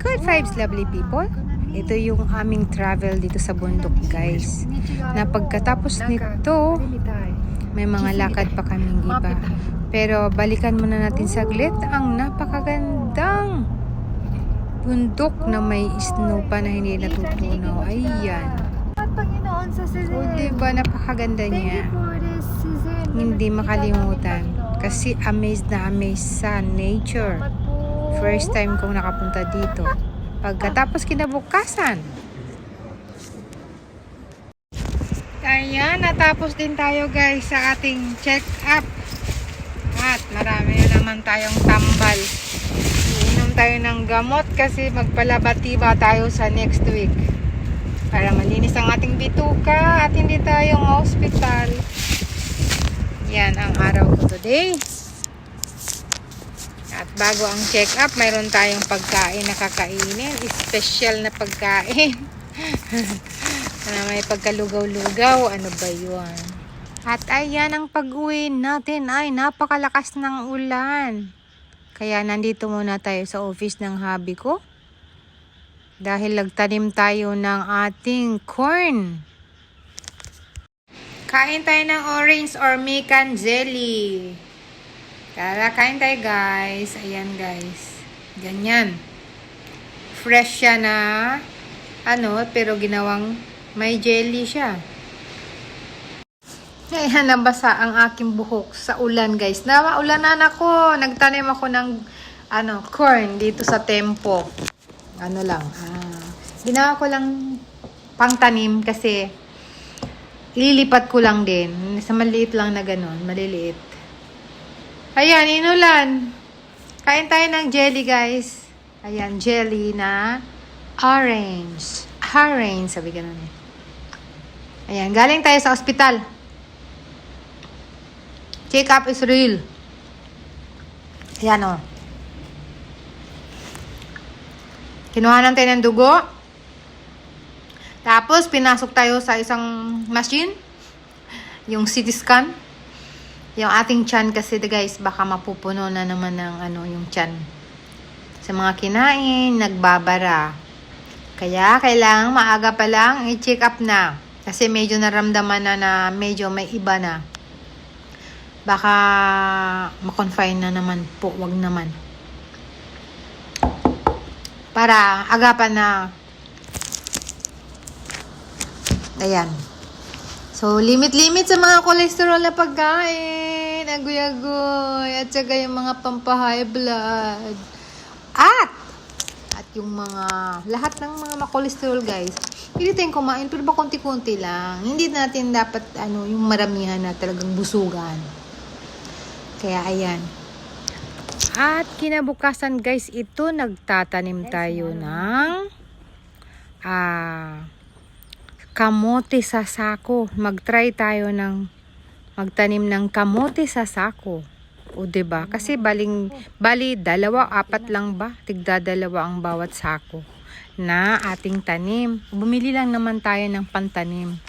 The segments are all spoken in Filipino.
Good vibes, lovely people. Ito yung aming travel dito sa bundok, guys. Na pagkatapos nito, may mga lakad pa kaming iba. Pero balikan muna natin saglit ang napakagandang bundok na may snow pa na hindi natutunaw. Ayan. So, diba napakaganda niya? Hindi makalimutan. Kasi amazed na amazed sa nature. First time kong nakapunta dito. Pagkatapos kinabukasan. Ayan, natapos din tayo guys sa ating check-up. At marami na naman tayong tambal. Inom tayo ng gamot kasi magpalabatiba tayo sa next week. Para malinis ang ating bituka at hindi tayo ma-hospital. Yan ang araw ko today. At bago ang check-up, mayroon tayong pagkain na kakainin. Special na pagkain. May pagkalugaw-lugaw. Ano ba yun? At ayan, ang pag-uwi natin ay napakalakas ng ulan. Kaya nandito muna tayo sa office ng hubby ko. Dahil nagtanim tayo ng ating corn. Kain tayo ng orange or mikan jelly. Tara, kain tayo guys. Ayan guys. Ganyan. Fresh siya na pero ginawang may jelly siya. Ayan, nabasa ang aking buhok sa ulan guys. Naulanan ako. Nagtanim ako ng corn dito sa Tempo. Ginawa ko lang pangtanim kasi ililipat ko lang din. Sa maliit lang na ganun. Maliliit. Ayan, inulan. Kain tayo ng jelly, guys. Ayan, jelly na orange. Orange, sabi ganun eh. Ayan, galing tayo sa ospital. Check-up is real. Ayan, o. Kinuhanan tayo ng dugo. Tapos, pinasok tayo sa isang machine. Yung CT scan. Yung ating tiyan kasi guys, baka mapupuno na naman ng yung tiyan. Sa mga kinain, nagbabara. Kaya, kailangan maaga pa lang i-check up na. Kasi medyo naramdaman na medyo may iba na. Baka ma-confine na naman po. Wag naman. Para agapan na. Ayan. So, limit-limit sa mga cholesterol na pagkain. Agoy-agoy. At saka yung mga pampahigh blood. At yung mga, lahat ng mga cholesterol guys, pili tayong kumain, pero ba konti-konti lang. Hindi natin dapat, yung maramihan na talagang busugan. Kaya, ayan. At kinabukasan guys, ito, nagtatanim tayo ng, kamote sa sako. Mag-try tayo ng magtanim ng kamote sa sako. O diba? Kasi bali dalawa, apat lang ba? Tigdadalawa ang bawat sako na ating tanim. Bumili lang naman tayo ng pantanim.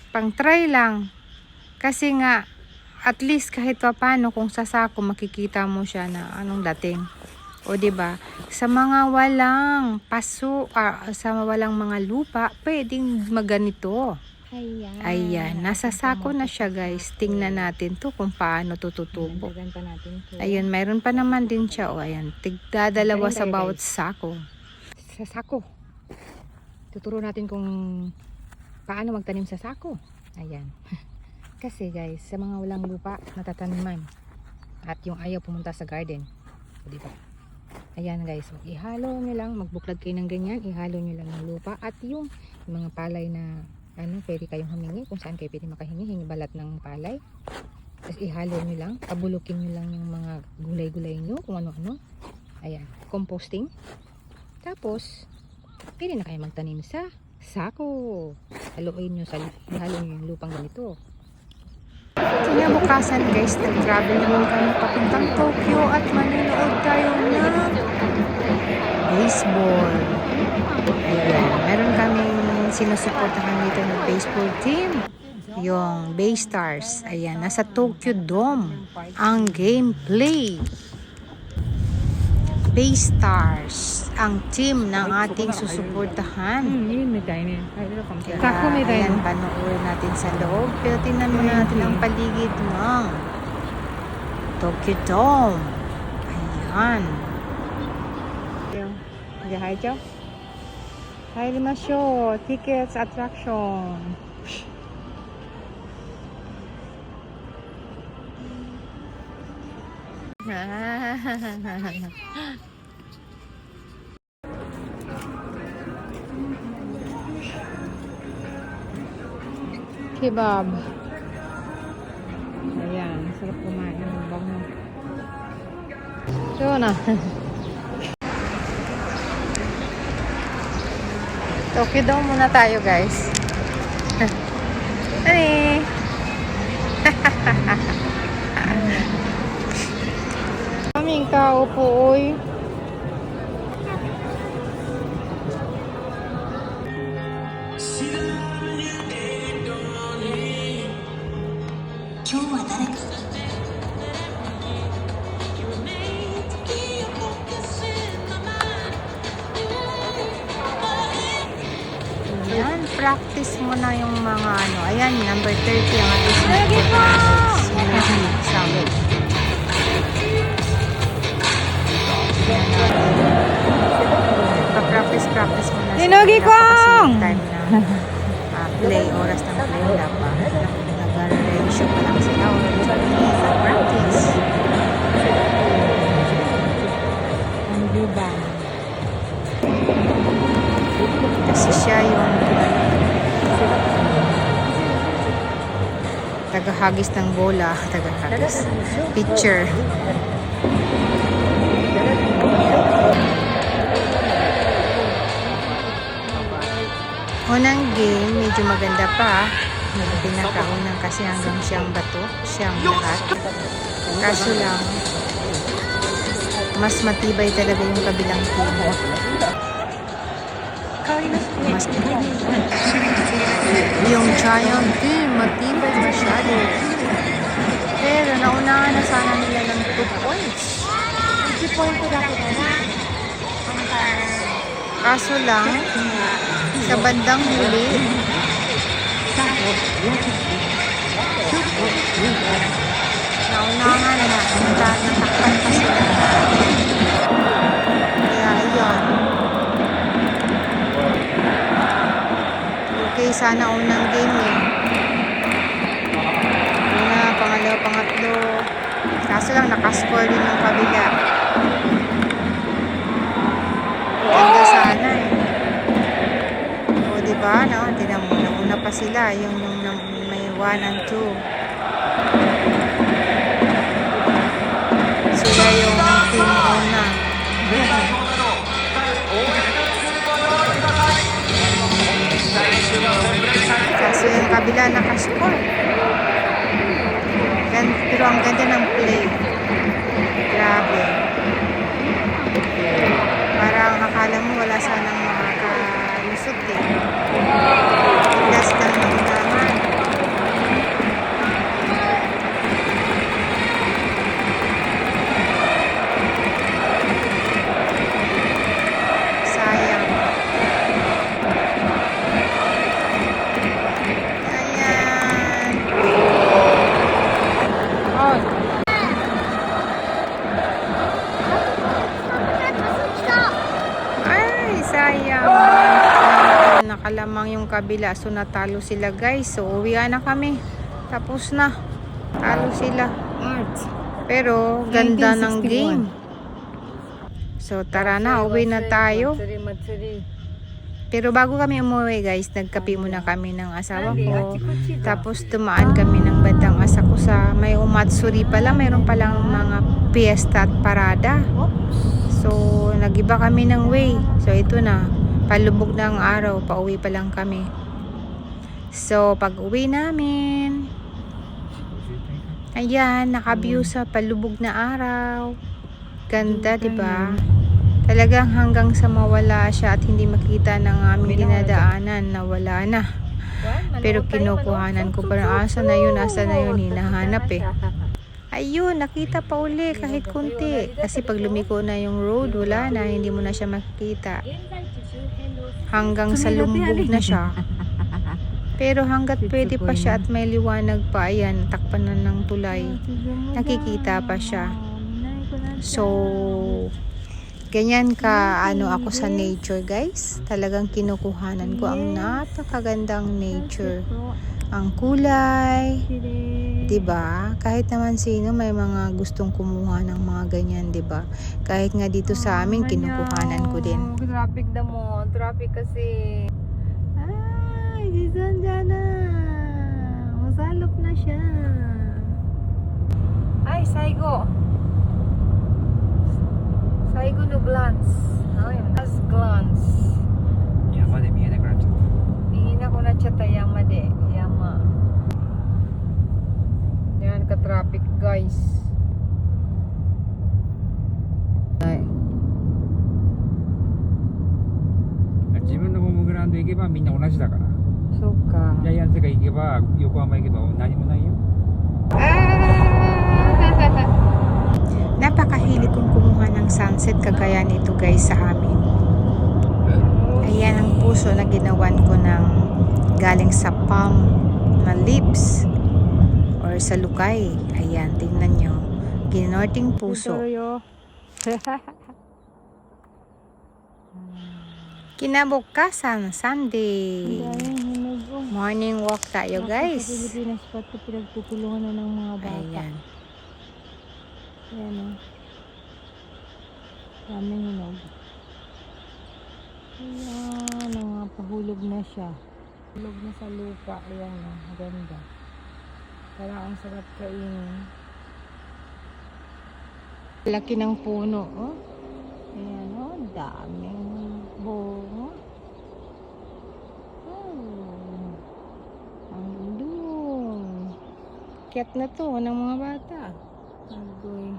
Pang-try lang. Kasi nga, at least kahit pa paano kung sa sako makikita mo siya na anong dating. O diba? Sa mga walang paso, sa walang mga lupa, pwedeng maganito. Ayan, nasa sako na siya guys. Tingnan natin to kung paano to tutubo. Ayun, mayroon pa naman din siya. O ayan, tigdadalawa sa bawat sako. Sa sako. Tuturo natin kung paano magtanim sa sako. Ayan. Kasi guys, sa mga walang lupa, natataniman. At yung ayaw pumunta sa garden. O diba? Ayan guys, ihalo nyo lang, magbuklad kayo ng ganyan, ihalo nyo lang ng lupa at yung mga palay na pwede kayong humingi, kung saan kayo pwede makahingi, hingi balat ng palay. Tapos ihalo nyo lang, pabulukin nyo lang yung mga gulay-gulay nyo, kung ano-ano. Ayan, composting. Tapos, pwede na kayo magtanim sa sako. Ihalo nyo yung lupang ganito. Kinabukasan guys, nag-travel naman kami papuntang Tokyo at manonood tayo ng baseball. Ayan, meron kaming sinusuportahan dito ng baseball team. Yung Bay Stars. Ayan, nasa Tokyo Dome ang gameplay. Bay Stars ang team ng ating susuportahan. Kaya, ayan, panoorin natin sa loob. Pero tingnan muna natin ang paligid ng Tokyo Dome. Ayan. Hi, Joe. Hi, Limasyo. Tickets, attraction. Kebab. Ayan, sarap kumain ng bango. So na. Tokyo Dome muna tayo, guys. Hey. Kaming tao po, oy. Ayan, practice mo na yung mga ano. Ayan, number 30 ang ating sinasabit. Pa-practice mo na. Tinugi kong! Time na play, oras ng play wala pa. Nag-revision pa lang sila. Practice. Ang diba? Kasi siya yung tagahagis ng bola. Tagahagis. Pitcher. Unang game, medyo maganda pa. Yung pinakaunang kasi hanggang siyang bato. Siyang lahat. Kaso lang, mas matibay talaga yung kabilang team. Mas yung Giant team, matibay masyado. Pero naunahan na sana nila ng 2 points. 1 point ko dapat na. Kaso lang, sa bandang huli, naunahan na, natakpan pa sila. Kaya ayun. Okay, sana unang game eh. Una, pangalawa, pangatlo. Kaso lang, nakascore din yung kabila. Ganda sana eh. O, diba, no? Tinan mo, nauna pa sila. Yung may 1 and 2. Sila yung team una. Kaso yung kabila nakascore. Pero ang ganda ng play. Grabe. Parang akala mo wala sanang makakalusot eh. Last lang ng unahan. Sayang. Ayan. Oh. Ay, sayang. Nakalamang yung kabila. So, natalo sila, guys. So, uwian na kami. Tapos na. Talo sila. Pero, ganda ng game. So, tara na. Uwi na tayo. Pero bago kami umuwi, guys, nagkape muna kami ng asawa ko. Tapos, tumaan kami ng bandang Asakusa. May umatsuri pala. Mayroon palang mga fiesta at parada. So, nagiba kami ng way. So, ito na. Palubog na ang araw. Pauwi pa lang kami. So, pag uwi namin, ayan, naka-view sa palubog na araw. Ganda, diba? Talagang hanggang sa mawala siya at hindi makita ng aming dinadaanan na wala na. Pero kinukuhanan ko pa rin. Asa na yun, hinahanap eh. Ayun, nakita pa uli kahit kunti. Kasi pag lumiko na yung road, wala na, hindi mo na siya makikita. Hanggang sa lumbog na siya. Pero hanggat pwede pa siya at may liwanag pa, ayan, takpan na ng tulay. Nakikita pa siya. So, ganyan ka ako sa nature, guys. Talagang kinukuhanan ko ang napakagandang nature. Ang kulay, 'di ba? Kahit naman sino may mga gustong kumuha ng mga ganyan, 'di ba? Kahit nga dito sa amin kinukuhanan ko din. Traffic na mo, traffic kasi. Ay, diyan na. Masalop na siya. Ay, Saigo. Saigo no glance. Ay, mas glance. 山で見えなくなっちゃった。 Hindi na ko na siya tayama de. Yama. Yan ka-traffic, guys. Ay. 自分のホームグラウンド行けばみんな同じだから。 So ka. ジャイアンツが行けば横浜行けば何もないよ。 Napakahilig kong kumuha ng sunset kagaya nito, guys, sa amin. Ayan ang puso na ginawan ko ng galing sa palm na lips or sa lukay. Ayan, tingnan nyo. Ginorting puso. Kinabukasan, Sunday. Morning walk tayo, guys. Sa Pilipinas pa ito pinagtutulungan na ng mga bata. Ayan. Ayan o. Daming hinog. Ayan, pahulog na siya. Hulog na sa lupa. Ayan o, maganda. Parang ang sarap kainin. Laki ng puno, oh. Ayan o, daming bunga. Oh, Ang lulong. Kiyat na to ng mga bata. agoy.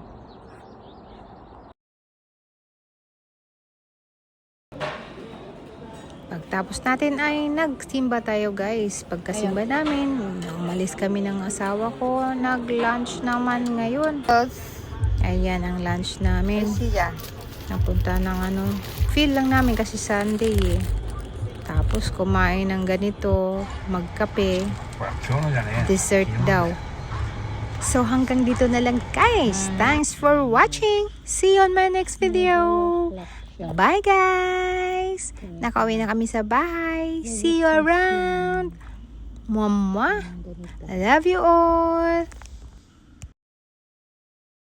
Pagtapos natin ay nagsimba tayo, guys. Pagkasimba namin, umalis kami ng asawa ko. Nag-lunch naman ngayon. Ayan ang lunch namin. Napunta ng feel lang namin kasi Sunday eh. Tapos kumain ng ganito, magkape, ほら今日のじゃね。 dessert daw. So hanggang dito na lang, guys. Thanks for watching. See you on my next video. Bye, guys. Nakauwi na kami sa bahay. See you around. Mwah, mwah. I love you all.